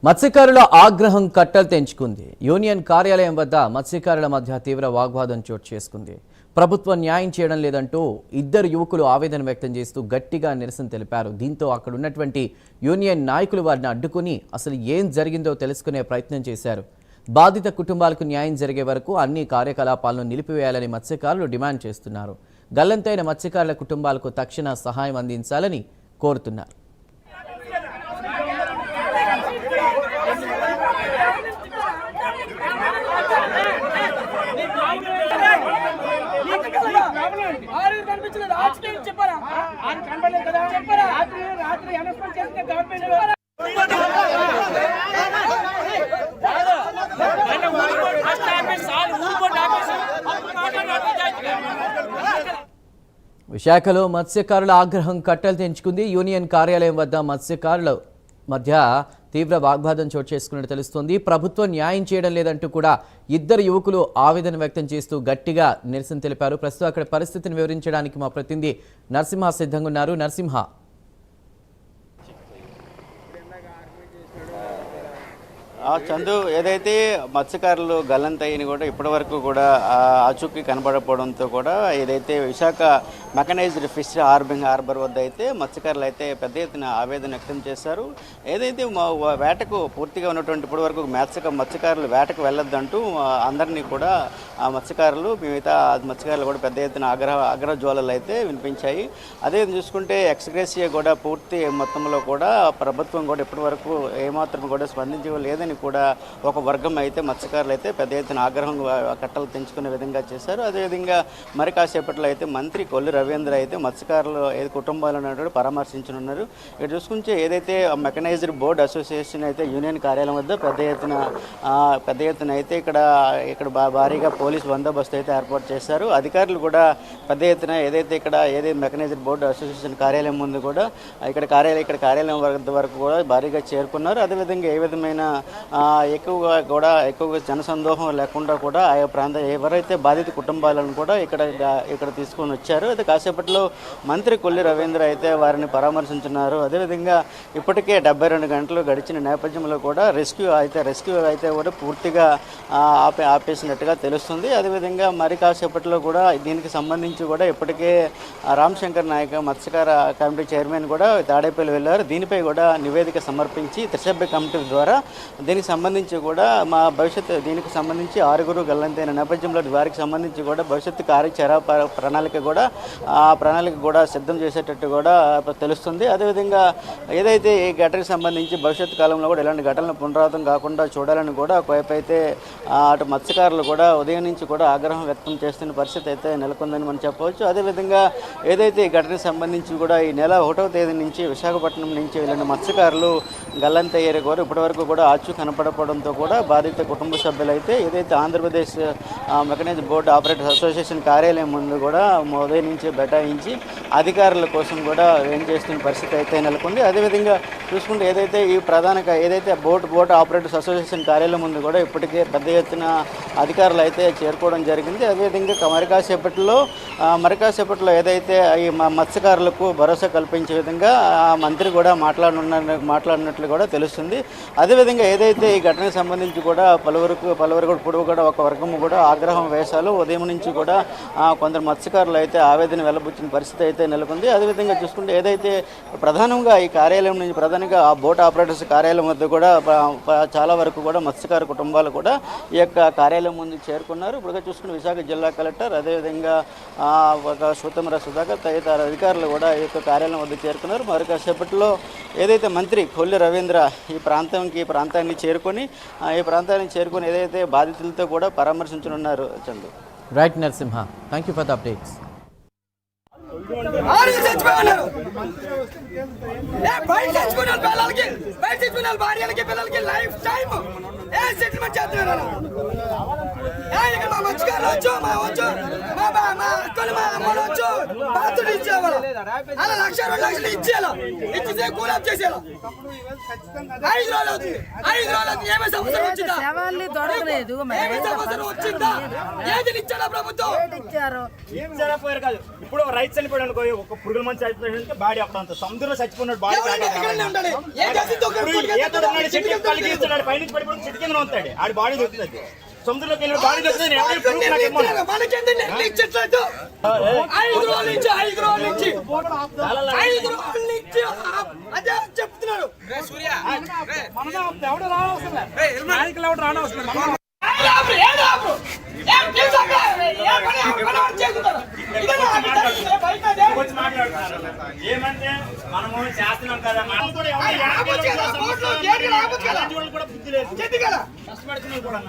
మత్స్యకారుల ఆగ్రహం కట్టలు తెంచుకుంది. యూనియన్ కార్యాలయం వద్ద మత్స్యకారుల మధ్య తీవ్ర వాగ్వాదం చోటు చేసుకుంది. ప్రభుత్వం న్యాయం చేయడం లేదంటూ ఇద్దరు యువకులు ఆవేదన వ్యక్తం చేస్తూ గట్టిగా నిరసన తెలిపారు. దీంతో అక్కడ ఉన్నటువంటి యూనియన్ నాయకులు వారిని అడ్డుకుని అసలు ఏం జరిగిందో తెలుసుకునే ప్రయత్నం చేశారు. బాధిత కుటుంబాలకు న్యాయం జరిగే వరకు అన్ని కార్యకలాపాలను నిలిపివేయాలని మత్స్యకారులు డిమాండ్ చేస్తున్నారు. గల్లంతైన మత్స్యకారుల కుటుంబాలకు తక్షణ సహాయం అందించాలని కోరుతున్నారు. విశాఖలో మత్స్యకారుల ఆగ్రహం కట్టలు తెంచుకుంది. యూనియన్ కార్యాలయం వద్ద మత్స్యకారుల మధ్య తీవ్ర వాగ్వాదం చోటు చేసుకున్నట్టు తెలుస్తోంది. ప్రభుత్వం న్యాయం చేయడం లేదంటూ కూడా ఇద్దరు యువకులు ఆవేదన వ్యక్తం చేస్తూ గట్టిగా నిరసన తెలిపారు. ప్రస్తుతం అక్కడ పరిస్థితిని వివరించడానికి మా ప్రతినిధి నరసింహ సిద్ధంగా ఉన్నారు. నరసింహ, చందు, ఏదైతే మత్స్యకారులు గల్లంతయ్యని కూడా ఇప్పటి వరకు కూడా ఆచూకీ కనబడకపోవడంతో కూడా ఏదైతే విశాఖ మెకనైజ్డ్ ఫిష్ హార్బర్ వద్ద అయితే మత్స్యకారులు అయితే పెద్ద ఎత్తున ఆవేదన వ్యక్తం చేశారు. ఏదైతే వేటకు పూర్తిగా ఉన్నటువంటి ఇప్పటి వరకు మత్స్యకారులు వేటకు వెళ్ళొద్దంటూ అందరినీ కూడా ఆ మత్స్యకారులు మిగతా మత్స్యకారులు కూడా పెద్ద ఎత్తున అగ్రజ్వాలలు అయితే వినిపించాయి. అదే చూసుకుంటే ఎక్స్గ్రేసియా కూడా పూర్తి మొత్తంలో కూడా ప్రభుత్వం కూడా ఇప్పటి వరకు ఏమాత్రం కూడా స్పందించలేదని కూడా ఒక వర్గం అయితే మత్స్యకారులు అయితే పెద్ద ఎత్తున ఆగ్రహం కట్టలు తెంచుకునే విధంగా చేశారు. అదేవిధంగా మరి కాసేపట్లో అయితే మంత్రి కొల్లు రవీంద్ర అయితే మత్స్యకారులు కుటుంబాలను పరామర్శించనున్నారు. ఇక్కడ చూసుకుంటే ఏదైతే మెకనైజ్డ్ బోర్డ్ అసోసియేషన్ అయితే యూనియన్ కార్యాలయం వద్ద పెద్ద ఎత్తున అయితే ఇక్కడ భారీగా పోలీస్ బందోబస్తు అయితే ఏర్పాటు చేశారు. అధికారులు కూడా పెద్ద ఎత్తున ఏదైతే మెకనైజ్డ్ బోర్డు అసోసియేషన్ కార్యాలయం ముందు కూడా ఇక్కడ కార్యాలయం వరకు కూడా భారీగా చేరుకున్నారు. అదేవిధంగా ఏ విధమైన ఎక్కువగా జనసందోహం లేకుండా కూడా ఆయా ఎవరైతే బాధిత కుటుంబాలను కూడా ఇక్కడ తీసుకొని వచ్చారు. అయితే కాసేపట్లో మంత్రి కొల్లి రవీంద్ర అయితే వారిని పరామర్శించున్నారు. అదేవిధంగా ఇప్పటికే 72 గంటలు గడిచిన నేపథ్యంలో కూడా రెస్క్యూ అయితే కూడా పూర్తిగా ఆపేసినట్టుగా తెలుస్తుంది. అదేవిధంగా మరి కాసేపట్లో కూడా దీనికి సంబంధించి కూడా ఇప్పటికే రామశంకర్ నాయక్ మత్స్యకార కమిటీ చైర్మన్ కూడా తాడేపల్లి వెళ్ళారు. దీనిపై కూడా నివేదిక సమర్పించి త్రిసభ్య కమిటీ ద్వారా దీనికి సంబంధించి కూడా దీనికి సంబంధించి 6 గల్లంతైన నేపథ్యంలో వారికి సంబంధించి కూడా భవిష్యత్తు కార్యాచరణ ప్రణాళిక కూడా సిద్ధం చేసేటట్టు కూడా తెలుస్తుంది. అదేవిధంగా ఏదైతే ఈ ఘటనకు సంబంధించి భవిష్యత్తు కాలంలో కూడా ఇలాంటి ఘటనలు పునరావృతం కాకుండా చూడాలని కూడా ఒకవైపు అయితే అటు మత్స్యకారులు కూడా ఉదయం నుంచి కూడా ఆగ్రహం వ్యక్తం చేస్తున్న పరిస్థితి అయితే నెలకొందని మనం చెప్పవచ్చు. అదేవిధంగా ఏదైతే ఈ ఘటనకు సంబంధించి కూడా ఈ నెల 1వ తేదీ నుంచి విశాఖపట్నం నుంచి వెళ్ళిన మత్స్యకారులు గల్లంతయ్యారు కూడా ఇప్పటివరకు కూడా ఆచూ కనపడపడంతో కూడా బాధిత కుటుంబ సభ్యులు అయితే ఏదైతే Andhra Pradesh mechanised board operators association కార్యాలయం ముందు కూడా ఉదయం నుంచి బైఠాయించి అధికారుల కోసం కూడా ఏం చేస్తున్న పరిస్థితి అయితే నెలకొంది. అదేవిధంగా చూసుకుంటే ఏదైతే బోట్ ఆపరేటర్స్ అసోసియేషన్ కార్యాలయం ముందు కూడా ఇప్పటికే పెద్ద ఎత్తున అధికారులు అయితే చేరుకోవడం జరిగింది. అదేవిధంగా మరికాసేపట్లో ఏదైతే ఈ మత్స్యకారులకు భరోసా కల్పించే విధంగా మంత్రి కూడా మాట్లాడినట్లు కూడా తెలుస్తుంది. అదేవిధంగా ఏదైతే ఈ ఘటనకు సంబంధించి కూడా పలువురు ఇప్పుడు కూడా ఒక వర్గం కూడా ఆగ్రహం వేశాలు. ఉదయం నుంచి కూడా కొందరు మత్స్యకారులు అయితే ఆవేదన వెల్లబుచ్చిన పరిస్థితి అయితే నెలకొంది. అదేవిధంగా చూసుకుంటే ఏదైతే ప్రధానంగా ఈ కార్యాలయం నుంచి ప్రధానంగా ఆ బోట్ ఆపరేటర్స్ కార్యాలయం వద్ద కూడా చాలా వరకు కూడా మత్స్యకార కుటుంబాలు కూడా ఈ యొక్క కార్యాలయం ముందు చేరుకున్నారు. ఇప్పుడు చూసుకుంటే విశాఖ జిల్లా కలెక్టర్ అదేవిధంగా సుతమర సుధాకర్ తదితర అధికారులు కూడా ఈ యొక్క కార్యాలయం వద్ద చేరుకున్నారు. మరి కాసేపట్లో ఏదైతే మంత్రి కొల్లి రవీంద్ర ఈ ప్రాంతాన్ని చేరుకొని ఏదైతే బాధితులతో కూడా పరామర్శించనున్నారు. Chandu. Right Narasimha, thank you for the updates. ఇప్పుడు రైట్ చనిపోయాడు అనుకో, ఒక పురుగుల మంచి చచ్చిపోయాడు బాడీ అప్పుడు అంత సముద్రంలో చచ్చిపోయినాడు బాడీ కలిగిస్తాడు పైనుంచి పడిపోయి చెట్టు కింద ఉంటాడు ఆడి బాడీ దొరుకుతుంది సముద్రంలోకి వెళ్ళిన బాడీ దొరుకుతుంది చెప్తున్నాడు ఏమంటే మనము చేస్తున్నాం కదా మనం కూడా బుద్ధి లేదు కష్టపడుతున్నాం కూడా